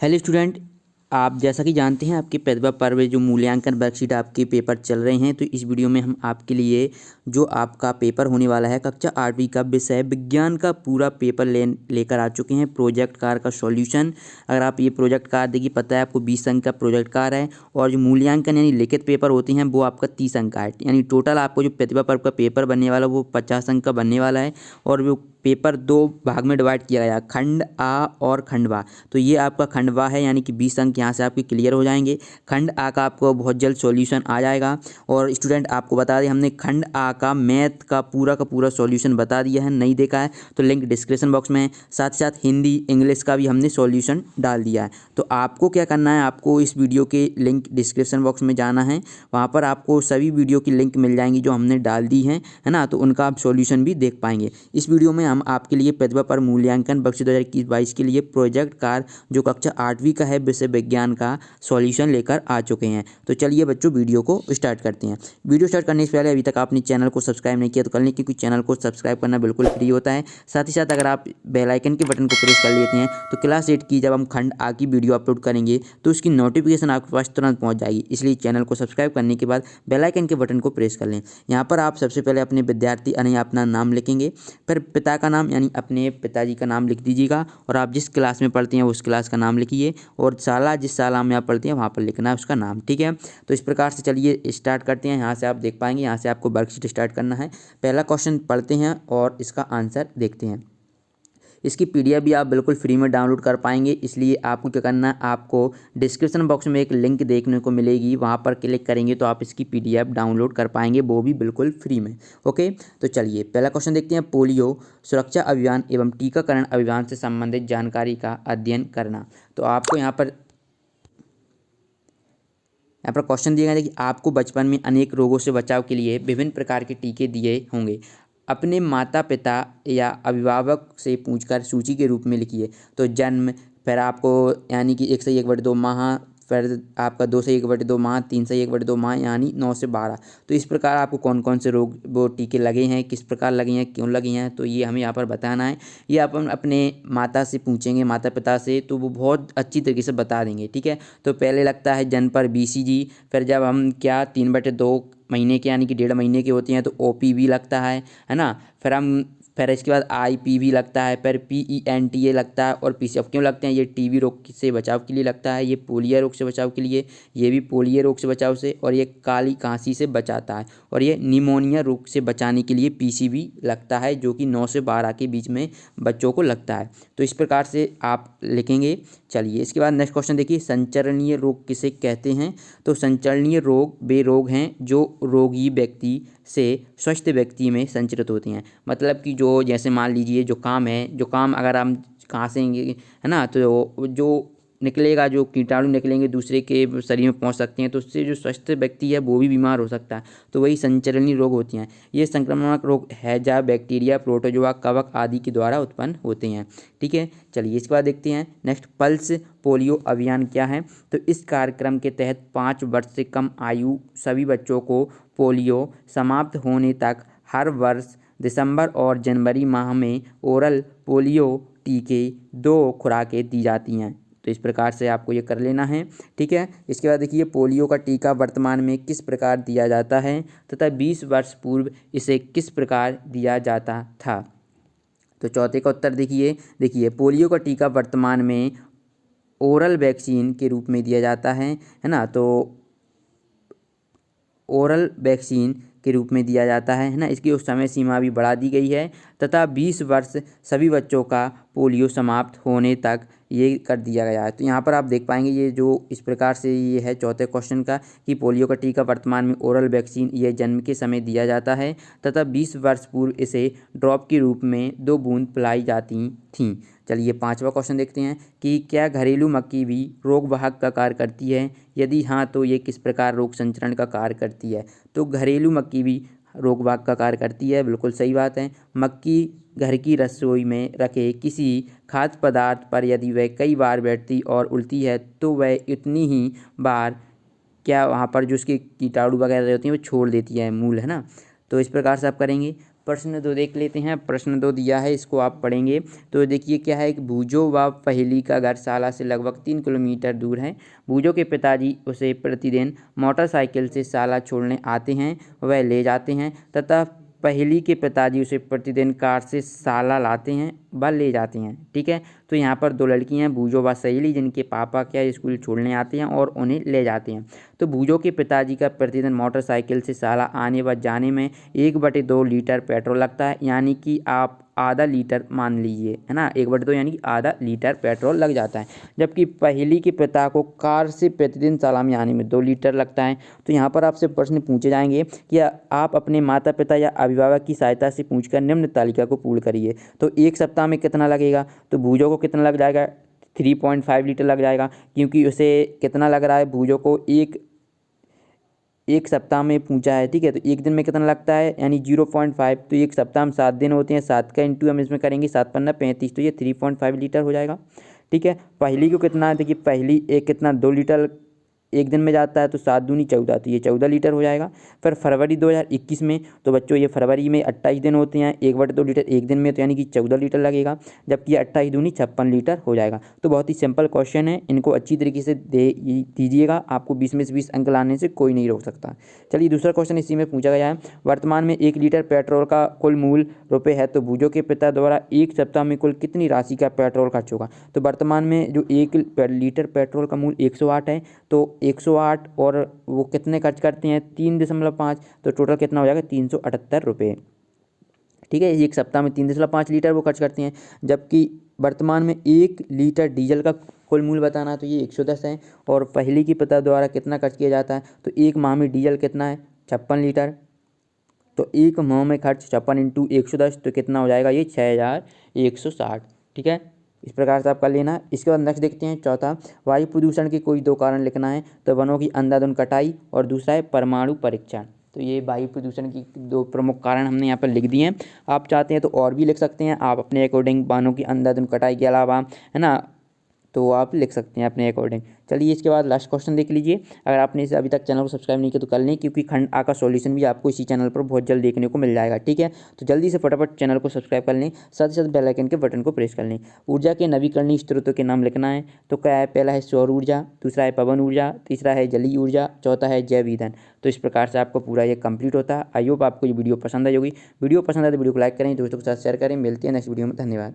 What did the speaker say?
Hello student, आप जैसा कि जानते हैं आपके प्रतिभा पर्व जो मूल्यांकन वर्कशीट आपके पेपर चल रहे हैं। तो इस वीडियो में हम आपके लिए जो आपका पेपर होने वाला है कक्षा 8वीं का विषय विज्ञान का पूरा पेपर लेकर आ चुके हैं। प्रोजेक्ट कार्य का सॉल्यूशन, अगर आप ये प्रोजेक्ट कार्य देखिए, पता है आपको 20 अंक का प्रोजेक्ट कार्य है और जो मूल्यांकन यानी लिखित पेपर होते हैं वो आपका 30 अंक का है। यानी टोटल आपको जो प्रतिभा पर्व का पेपर बनने वाला वो 50 अंक का बनने वाला है। और वो पेपर दो भाग में डिवाइड किया गया, खंड आ और खंड बा। तो ये आपका खंड बा है, यानी कि 20 अंक यहाँ से आपके क्लियर हो जाएंगे। खंड आ का आपको बहुत जल्द सॉल्यूशन आ जाएगा। और स्टूडेंट आपको बता दें, हमने खंड आ का मैथ का पूरा सॉल्यूशन बता दिया है। नहीं देखा है तो लिंक डिस्क्रिप्शन बॉक्स में है। साथ ही साथ हिंदी इंग्लिश का भी हमने सॉल्यूशन डाल दिया है। तो आपको क्या करना है, आपको इस वीडियो के लिंक डिस्क्रिप्शन बॉक्स में जाना है। वहाँ पर आपको सभी वीडियो की लिंक मिल जाएंगी जो हमने डाल दी है ना। तो उनका आप सॉल्यूशन भी देख पाएंगे। इस वीडियो में हम आपके लिए प्रतिभा पर्व मूल्यांकन वर्कशीट 2021-22 के लिए प्रोजेक्ट कार्य जो कक्षा 8वीं का है विषय विज्ञान का सॉल्यूशन लेकर आ चुके हैं। तो चलिए बच्चों वीडियो को स्टार्ट करते हैं। वीडियो स्टार्ट करने से पहले अभी तक आपने चैनल को सब्सक्राइब नहीं किया तो कर लें, क्योंकि चैनल को सब्सक्राइब करना बिल्कुल फ्री होता है। साथ ही साथ अगर आप बेल आइकन के बटन को प्रेस कर लेते हैं तो क्लास 8 की जब हम खंड आ की वीडियो अपलोड करेंगे तो उसकी नोटिफिकेशन आपके पास तुरंत पहुँच जाएगी। इसलिए चैनल को सब्सक्राइब करने के बाद बेल आइकन के बटन को प्रेस कर लें। यहाँ पर आप सबसे पहले अपने विद्यार्थी यानी अपना नाम लिखेंगे, फिर पिता का नाम यानी अपने पिताजी का नाम लिख दीजिएगा। और आप जिस क्लास में पढ़ते हैं उस क्लास का नाम लिखिए, और शाला जिस शाला में आप पढ़ते हैं वहाँ पर लिखना है उसका नाम। ठीक है, तो इस प्रकार से चलिए स्टार्ट करते हैं। यहाँ से आप देख पाएंगे, यहाँ से आपको वर्कशीट स्टार्ट करना है। पहला क्वेश्चन पढ़ते हैं और इसका आंसर देखते हैं। इसकी पीडीएफ भी आप बिल्कुल फ्री में डाउनलोड कर पाएंगे। इसलिए आपको क्या करना है, आपको डिस्क्रिप्शन बॉक्स में एक लिंक देखने को मिलेगी, वहाँ पर क्लिक करेंगे तो आप इसकी पीडीएफ डाउनलोड कर पाएंगे, वो भी बिल्कुल फ्री में। ओके, तो चलिए पहला क्वेश्चन देखते हैं। पोलियो सुरक्षा अभियान एवं टीकाकरण अभियान से संबंधित जानकारी का अध्ययन करना। तो आपको यहाँ पर क्वेश्चन दिया गया है कि आपको बचपन में अनेक रोगों से बचाव के लिए विभिन्न प्रकार के टीके दिए होंगे। अपने माता पिता या अभिभावक से पूछकर सूची के रूप में लिखिए। तो जन्म, फिर आपको यानी कि 1 से 1/2 माह, फिर आपका 2 से 1/2 माह, 3 से 1/2 माह, यानी 9 से 12। तो इस प्रकार आपको कौन कौन से रोग वो टीके लगे हैं, किस प्रकार लगे हैं, क्यों लगे हैं, तो ये हमें यहाँ पर बताना है। ये आप अपने माता से पूछेंगे, माता पिता से, तो वो बहुत अच्छी तरीके से बता देंगे। ठीक है, तो पहले लगता है जन्म पर BCG। फिर जब हम 3/2 महीने के यानी कि 1.5 महीने के होते हैं तो OPV लगता है ना। फिर इसके बाद IPV लगता है, फिर PENTA लगता है, और PCF क्यों लगते हैं, ये TB रोग से बचाव के लिए लगता है, ये पोलियो रोग से बचाव के लिए, ये भी पोलियो रोग से बचाव से, और ये काली खांसी से बचाता है, और ये निमोनिया रोग से बचाने के लिए PCV लगता है, जो कि 9 से 12 के बीच में बच्चों को लगता है। तो इस प्रकार से आप लिखेंगे। चलिए इसके बाद नेक्स्ट क्वेश्चन देखिए, संचरणीय रोग किसे कहते हैं। तो संचरणीय रोग वे रोग हैं जो रोगी व्यक्ति से स्वस्थ व्यक्ति में संचरित होते हैं। मतलब कि जो जैसे मान लीजिए जुकाम अगर हम खांसेंगे है ना, तो जो निकलेगा, जो कीटाणु निकलेंगे दूसरे के शरीर में पहुंच सकते हैं, तो उससे जो स्वस्थ व्यक्ति है वो भी बीमार हो सकता है। तो वही संचरणीय रोग होती हैं। ये संक्रामक रोग हैजा, बैक्टीरिया, प्रोटोजोआ, कवक आदि के द्वारा उत्पन्न होते हैं। ठीक है, चलिए इसके बाद देखते हैं नेक्स्ट, पल्स पोलियो अभियान क्या है। तो इस कार्यक्रम के तहत 5 वर्ष से कम आयु सभी बच्चों को पोलियो समाप्त होने तक हर वर्ष दिसंबर और जनवरी माह में ओरल पोलियो टीके 2 खुराकें दी जाती हैं। तो इस प्रकार से आपको ये कर लेना है। ठीक है, इसके बाद देखिए, पोलियो का टीका वर्तमान में किस प्रकार दिया जाता है तथा 20 वर्ष पूर्व इसे किस प्रकार दिया जाता था। तो चौथे का उत्तर देखिए पोलियो का टीका वर्तमान में ओरल वैक्सीन के रूप में दिया जाता है ना। तो ओरल वैक्सीन के रूप में दिया जाता है ना। इसकी उस समय सीमा भी बढ़ा दी गई है तथा 20 वर्ष सभी बच्चों का पोलियो समाप्त होने तक ये कर दिया गया है। तो यहाँ पर आप देख पाएंगे ये जो इस प्रकार से ये है चौथे क्वेश्चन का, कि पोलियो का टीका वर्तमान में ओरल वैक्सीन यह जन्म के समय दिया जाता है तथा 20 वर्ष पूर्व इसे ड्रॉप के रूप में 2 बूंद पिलाई जाती थीं। चलिए 5वां क्वेश्चन देखते हैं कि क्या घरेलू मक्खी भी रोग वाहक का कार्य करती है, यदि हाँ तो ये किस प्रकार रोग संचरण का कार्य करती है। तो घरेलू मक्खी भी रोग वाहक का कार्य करती है, बिल्कुल सही बात है। मक्खी घर की रसोई में रखे किसी खाद्य पदार्थ पर यदि वह कई बार बैठती और उड़ती है तो वह इतनी ही बार क्या वहाँ पर जो उसके कीटाणु वगैरह होती हैं वो छोड़ देती है, मूल है ना। तो इस प्रकार से आप करेंगे। प्रश्न 2 देख लेते हैं। प्रश्न 2 दिया है, इसको आप पढ़ेंगे तो देखिए क्या है कि भूजो व पहेली का घर साला से लगभग 3 किलोमीटर दूर है। भूजो के पिताजी उसे प्रतिदिन मोटरसाइकिल से साला छोड़ने आते हैं, वह ले जाते हैं, तथा पहेली के पिताजी उसे प्रतिदिन कार से साला लाते हैं व ले जाते हैं। ठीक है, तो यहाँ पर 2 लड़कियाँ हैं, भूजो व सहेली, जिनके पापा क्या स्कूल छोड़ने आते हैं और उन्हें ले जाते हैं। तो भूजो के पिताजी का प्रतिदिन मोटरसाइकिल से साला आने व जाने में 1/2 लीटर पेट्रोल लगता है, यानी कि आप आधा लीटर मान लीजिए, है ना। 1/2 यानी कि आधा लीटर पेट्रोल लग जाता है। जबकि पहेली के पिता को कार से प्रतिदिन साला में आने में 2 लीटर लगता है। तो यहाँ पर आपसे प्रश्न पूछे जाएंगे कि आप अपने माता पिता या अभिभावक की सहायता से पूछकर निम्न तालिका को पूर्ण करिए। तो 1 सप्ताह में कितना लगेगा, तो भूजो को कितना लग जाएगा, 3.5 लीटर लग जाएगा, क्योंकि उसे कितना लग रहा है, भूजो को एक सप्ताह में पूछा है। ठीक है, तो एक दिन में कितना लगता है, यानी 0.5। तो एक सप्ताह में 7 दिन होते हैं, 7 का इंटू हम इसमें करेंगे, 7 पन्ना 35, तो ये 3.5 लीटर हो जाएगा। ठीक है, पहली को कितना है, देखिए पहली एक कितना 2 लीटर एक दिन में जाता है, तो 7 दूनी 14, तो ये 14 लीटर हो जाएगा। फिर फरवरी 2021 में, तो बच्चों ये फरवरी में 28 दिन होते हैं, 1/2 लीटर एक दिन में, तो यानी कि 14 लीटर लगेगा, जबकि 28 दूनी 56 लीटर हो जाएगा। तो बहुत ही सिंपल क्वेश्चन है, इनको अच्छी तरीके से दीजिएगा, आपको 20 में से 20 अंक लाने से कोई नहीं रोक सकता। चलिए दूसरा क्वेश्चन इसी में पूछा गया है, वर्तमान में 1 लीटर पेट्रोल का कुल मूल्य रुपये है, तो भूजो के पिता द्वारा 1 सप्ताह में कुल कितनी राशि का पेट्रोल खर्च होगा। तो वर्तमान में जो 1 लीटर पेट्रोल का मूल्य 108 है, तो 108 और वो कितने खर्च करते हैं, 3.5, तो टोटल कितना हो जाएगा, 378 रुपये। ठीक है, 1 सप्ताह में 3.5 लीटर वो खर्च करते हैं। जबकि वर्तमान में 1 लीटर डीजल का कुल मूल्य बताना है, तो ये 110 है। और पहली की पिता द्वारा कितना खर्च किया जाता है, तो 1 माह में डीजल कितना है, 56 लीटर, तो 1 माह में खर्च 56 इंटू 110, तो कितना हो जाएगा, ये 6160। ठीक है, इस प्रकार से आप कर लेना। इसके बाद नेक्स्ट देखते हैं चौथा, वायु प्रदूषण के कोई 2 कारण लिखना है। तो वनों की अंधाधुंध कटाई और दूसरा है परमाणु परीक्षण। तो ये वायु प्रदूषण की 2 प्रमुख कारण हमने यहाँ पर लिख दिए हैं। आप चाहते हैं तो और भी लिख सकते हैं, आप अपने अकॉर्डिंग वनों की अंधाधुंध कटाई के अलावा, है ना, तो आप लिख सकते हैं अपने अकॉर्डिंग। चलिए इसके बाद लास्ट क्वेश्चन देख लीजिए। अगर आपने इसे अभी तक चैनल को सब्सक्राइब नहीं किया तो कर लें, क्योंकि खंड आ का सॉल्यूशन भी आपको इसी चैनल पर बहुत जल्द देखने को मिल जाएगा। ठीक है, तो जल्दी से फटाफट चैनल को सब्सक्राइब कर लें, साथ ही साथ बेल आइकन के बटन को प्रेस कर लें। ऊर्जा के नवीकरणीय स्रोतों के नाम लिखना है। तो क्या है, पहला है सौर ऊर्जा, दूसरा है पवन ऊर्जा, तीसरा है जलीय ऊर्जा, चौथा है जैव ईंधन। तो इस प्रकार से आपको पूरा ये कंप्लीट होता है। आई होप आपको ये वीडियो पसंद आई होगी। वीडियो पसंद आए तो वीडियो को लाइक करें, दोस्तों के साथ शेयर करें। मिलते हैं नेक्स्ट वीडियो में, धन्यवाद।